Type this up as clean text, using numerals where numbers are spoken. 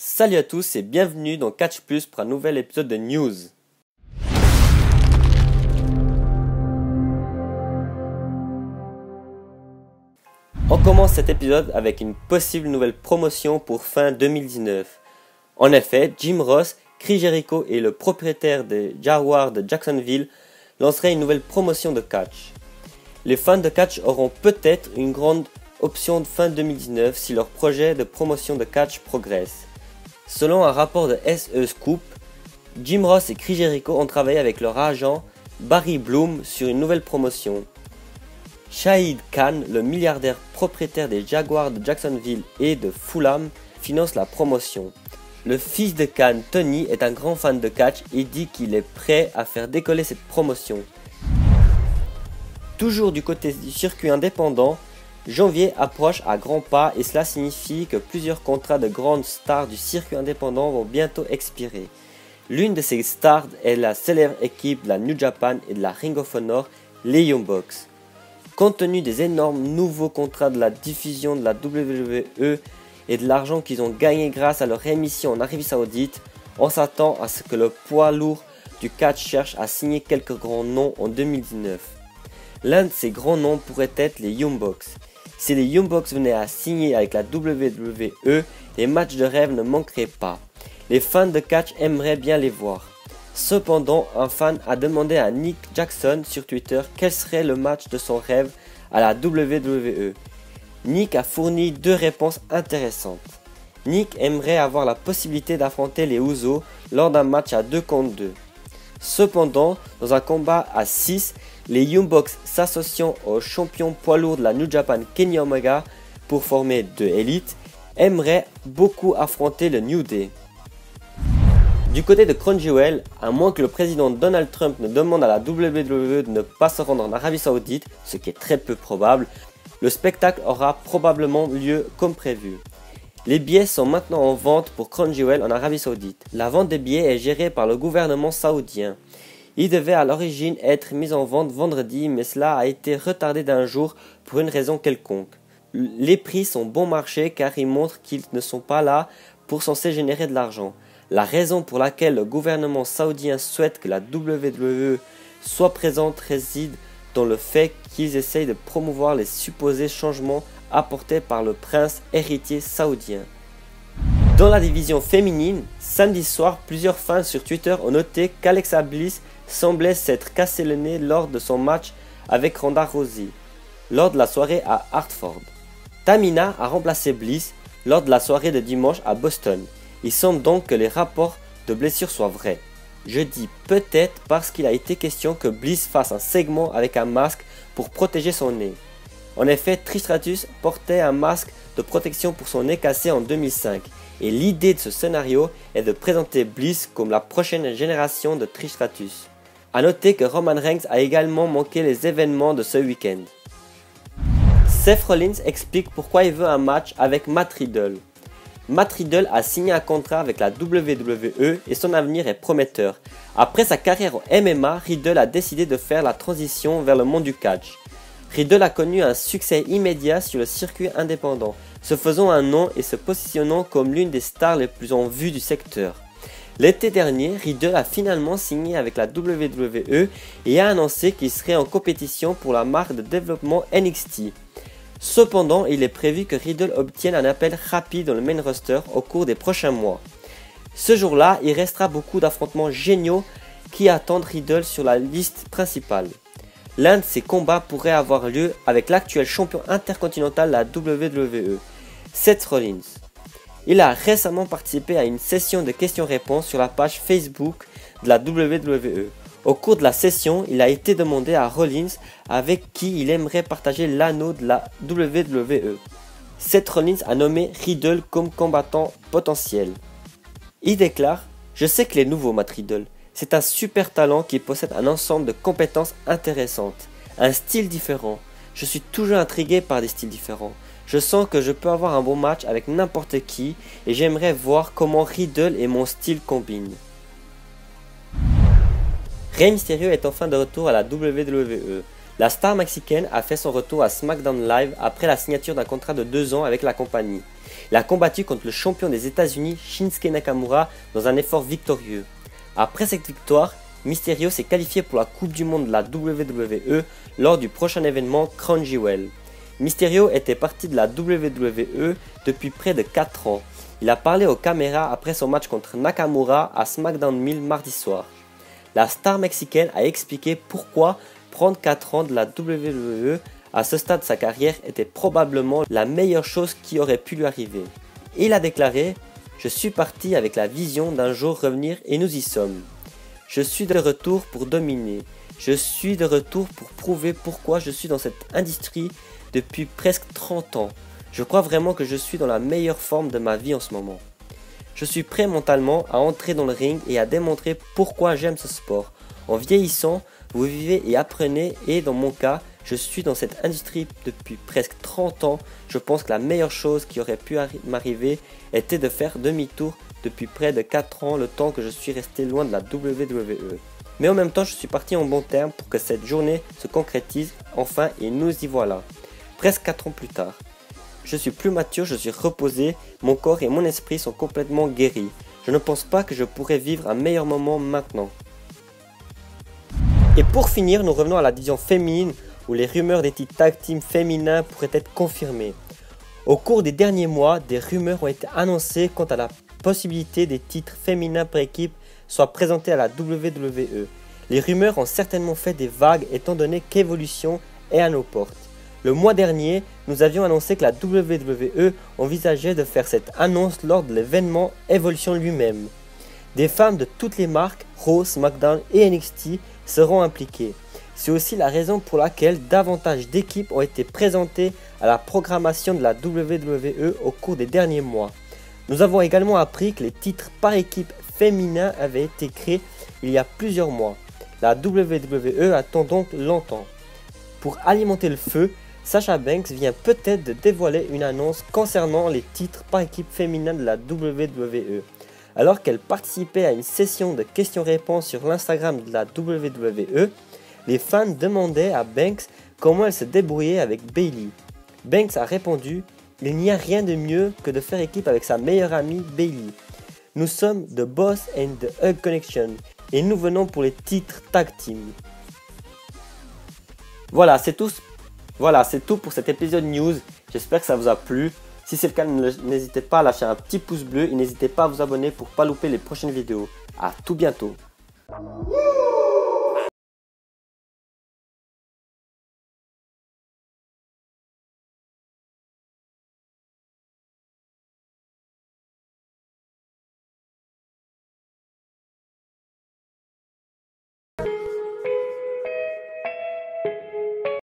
Salut à tous et bienvenue dans Catch Plus pour un nouvel épisode de News. On commence cet épisode avec une possible nouvelle promotion pour fin 2019. En effet, Jim Ross, Chris Jericho et le propriétaire des Jaguars de Jacksonville lanceraient une nouvelle promotion de catch. Les fans de catch auront peut-être une grande option de fin 2019 si leur projet de promotion de catch progresse. Selon un rapport de SE Scoop, Jim Ross et Chris Jericho ont travaillé avec leur agent Barry Bloom sur une nouvelle promotion. Shahid Khan, le milliardaire propriétaire des Jaguars de Jacksonville et de Fulham, finance la promotion. Le fils de Khan, Tony, est un grand fan de catch et dit qu'il est prêt à faire décoller cette promotion. Toujours du côté du circuit indépendant, janvier approche à grands pas et cela signifie que plusieurs contrats de grandes stars du circuit indépendant vont bientôt expirer. L'une de ces stars est la célèbre équipe de la New Japan et de la Ring of Honor, les Young Bucks. Compte tenu des énormes nouveaux contrats de la diffusion de la WWE et de l'argent qu'ils ont gagné grâce à leur émission en Arabie Saoudite, on s'attend à ce que le poids lourd du catch cherche à signer quelques grands noms en 2019. L'un de ces grands noms pourrait être les Young Bucks. Si les Young Bucks venaient à signer avec la WWE, les matchs de rêve ne manqueraient pas. Les fans de catch aimeraient bien les voir. Cependant, un fan a demandé à Nick Jackson sur Twitter quel serait le match de son rêve à la WWE. Nick a fourni deux réponses intéressantes. Nick aimerait avoir la possibilité d'affronter les Usos lors d'un match à 2 contre 2. Cependant, dans un combat à 6, les Young Bucks s'associant au champion poids lourd de la New Japan Kenny Omega pour former deux élites, aimeraient beaucoup affronter le New Day. Du côté de Crunchyroll, à moins que le président Donald Trump ne demande à la WWE de ne pas se rendre en Arabie Saoudite, ce qui est très peu probable, le spectacle aura probablement lieu comme prévu. Les billets sont maintenant en vente pour Crunchyroll en Arabie Saoudite. La vente des billets est gérée par le gouvernement saoudien. Il devait à l'origine être mis en vente vendredi, mais cela a été retardé d'un jour pour une raison quelconque. Les prix sont bon marché car ils montrent qu'ils ne sont pas là pour censé générer de l'argent. La raison pour laquelle le gouvernement saoudien souhaite que la WWE soit présente réside dans le fait qu'ils essayent de promouvoir les supposés changements apportés par le prince héritier saoudien. Dans la division féminine, samedi soir, plusieurs fans sur Twitter ont noté qu'Alexa Bliss semblait s'être cassé le nez lors de son match avec Ronda Rousey, lors de la soirée à Hartford. Tamina a remplacé Bliss lors de la soirée de dimanche à Boston. Il semble donc que les rapports de blessure soient vrais. Je dis peut-être parce qu'il a été question que Bliss fasse un segment avec un masque pour protéger son nez. En effet, Trish Stratus portait un masque de protection pour son nez cassé en 2005 et l'idée de ce scénario est de présenter Bliss comme la prochaine génération de Trish Stratus. A noter que Roman Reigns a également manqué les événements de ce week-end. Seth Rollins explique pourquoi il veut un match avec Matt Riddle. Matt Riddle a signé un contrat avec la WWE et son avenir est prometteur. Après sa carrière au MMA, Riddle a décidé de faire la transition vers le monde du catch. Riddle a connu un succès immédiat sur le circuit indépendant, se faisant un nom et se positionnant comme l'une des stars les plus en vue du secteur. L'été dernier, Riddle a finalement signé avec la WWE et a annoncé qu'il serait en compétition pour la marque de développement NXT. Cependant, il est prévu que Riddle obtienne un appel rapide dans le main roster au cours des prochains mois. Ce jour-là, il restera beaucoup d'affrontements géniaux qui attendent Riddle sur la liste principale. L'un de ces combats pourrait avoir lieu avec l'actuel champion intercontinental de la WWE, Seth Rollins. Il a récemment participé à une session de questions-réponses sur la page Facebook de la WWE. Au cours de la session, il a été demandé à Rollins avec qui il aimerait partager l'anneau de la WWE. Seth Rollins a nommé Riddle comme combattant potentiel. Il déclare « Je sais qu'il est nouveau, Matt Riddle. C'est un super talent qui possède un ensemble de compétences intéressantes, un style différent. Je suis toujours intrigué par des styles différents. Je sens que je peux avoir un bon match avec n'importe qui et j'aimerais voir comment Riddle et mon style combinent. » Rey Mysterio est enfin de retour à la WWE. La star mexicaine a fait son retour à SmackDown Live après la signature d'un contrat de 2 ans avec la compagnie. Il a combattu contre le champion des États-Unis Shinsuke Nakamura dans un effort victorieux. Après cette victoire, Mysterio s'est qualifié pour la Coupe du Monde de la WWE lors du prochain événement Crown Jewel. Mysterio était parti de la WWE depuis près de 4 ans. Il a parlé aux caméras après son match contre Nakamura à SmackDown 1000 mardi soir. La star mexicaine a expliqué pourquoi prendre 4 ans de la WWE à ce stade de sa carrière était probablement la meilleure chose qui aurait pu lui arriver. Et il a déclaré « Je suis parti avec la vision d'un jour revenir et nous y sommes. Je suis de retour pour dominer. Je suis de retour pour prouver pourquoi je suis dans cette industrie depuis presque 30 ans. Je crois vraiment que je suis dans la meilleure forme de ma vie en ce moment. Je suis prêt mentalement à entrer dans le ring et à démontrer pourquoi j'aime ce sport. En vieillissant, vous vivez et apprenez et dans mon cas, je suis dans cette industrie depuis presque 30 ans. Je pense que la meilleure chose qui aurait pu m'arriver était de faire demi-tour depuis près de 4 ans, le temps que je suis resté loin de la WWE. Mais en même temps, je suis parti en bon terme pour que cette journée se concrétise enfin et nous y voilà. Presque 4 ans plus tard. Je suis plus mature, je suis reposé, mon corps et mon esprit sont complètement guéris. Je ne pense pas que je pourrais vivre un meilleur moment maintenant. Et pour finir, nous revenons à la division féminine où les rumeurs des titres tag team féminins pourraient être confirmées. Au cours des derniers mois, des rumeurs ont été annoncées quant à la possibilité des titres féminins par équipe soient présentés à la WWE. Les rumeurs ont certainement fait des vagues étant donné qu'Evolution est à nos portes. Le mois dernier, nous avions annoncé que la WWE envisageait de faire cette annonce lors de l'événement Evolution lui-même. Des femmes de toutes les marques, Raw, SmackDown et NXT, seront impliquées. C'est aussi la raison pour laquelle davantage d'équipes ont été présentées à la programmation de la WWE au cours des derniers mois. Nous avons également appris que les titres par équipe féminins avaient été créés il y a plusieurs mois. La WWE attend donc longtemps. Pour alimenter le feu, Sasha Banks vient peut-être de dévoiler une annonce concernant les titres par équipe féminin de la WWE. Alors qu'elle participait à une session de questions-réponses sur l'Instagram de la WWE, les fans demandaient à Banks comment elle se débrouillait avec Bayley. Banks a répondu « Il n'y a rien de mieux que de faire équipe avec sa meilleure amie Bayley. Nous sommes The Boss and the Hug Connection et nous venons pour les titres tag team. » Voilà, c'est tout pour cet épisode news. J'espère que ça vous a plu. Si c'est le cas, n'hésitez pas à lâcher un petit pouce bleu et n'hésitez pas à vous abonner pour ne pas louper les prochaines vidéos. A tout bientôt.